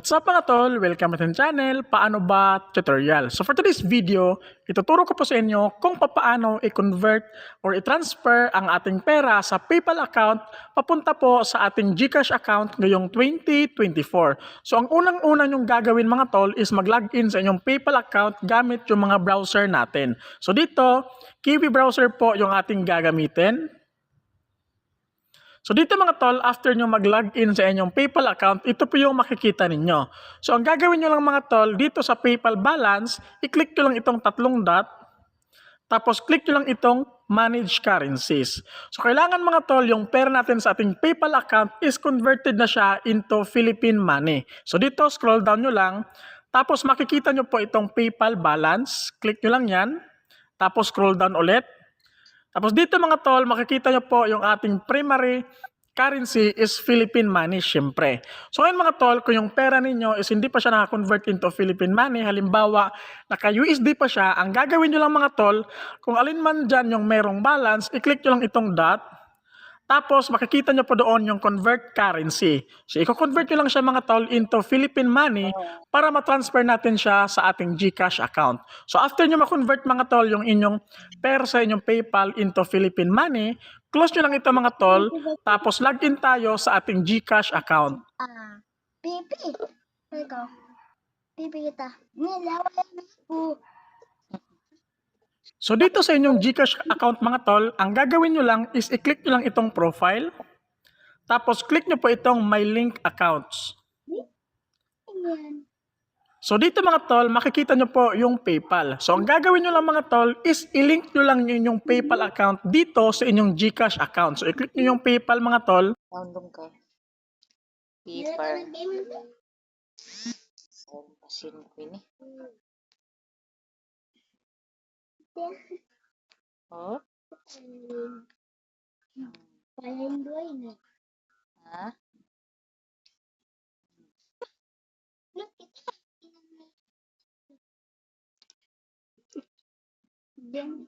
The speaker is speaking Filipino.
What's up mga tol? Welcome to the channel, Paano Ba Tutorial. So for today's video, ituturo ko po sa inyo kung paano i-convert or i-transfer ang ating pera sa PayPal account papunta po sa ating GCash account ngayong 2024. So ang unang-una nyong gagawin mga tol is mag-login sa inyong PayPal account gamit yung mga browser natin. So dito, Kiwi browser po yung ating gagamitin. So dito mga tol, after nyo mag-login sa inyong PayPal account, ito po yung makikita ninyo. So ang gagawin nyo lang mga tol, dito sa PayPal balance, i-click nyo lang itong tatlong dot, tapos click nyo lang itong manage currencies. So kailangan mga tol, yung pera natin sa ating PayPal account is converted na siya into Philippine money. So dito, scroll down nyo lang, tapos makikita nyo po itong PayPal balance, click nyo lang yan, tapos scroll down ulit. Tapos dito mga tol, makikita nyo po yung ating primary currency is Philippine money, syempre. So ngayon mga tol, kung yung pera ninyo is hindi pa siya naka-convert into Philippine money, halimbawa, naka-USD pa siya, ang gagawin nyo lang mga tol, kung alin man dyan yung merong balance, i-click nyo lang itong dot, tapos makikita nyo po doon yung convert currency. So i-convert nyo lang siya mga tol into Philippine money para ma-transfer natin siya sa ating GCash account. So after nyo ma-convert mga tol yung inyong pera sa inyong PayPal into Philippine money, close nyo lang ito mga tol, tapos login tayo sa ating GCash account. Pipi. Ikaw. Pipi kita. Nilaway po. So dito sa inyong GCash account mga tol, ang gagawin nyo lang is i-click nyo lang itong profile, tapos click nyo po itong My Link Accounts. Ayan. So dito mga tol, makikita nyo po yung PayPal. So ang gagawin nyo lang mga tol is i-link nyo lang yung PayPal account dito sa inyong GCash account. So i-click nyo yung PayPal mga tol. Download ka. Dito Paper. ng game mo. Pasin ko ini. Oh? Paling buhay na. Ha? Look, kita. Then,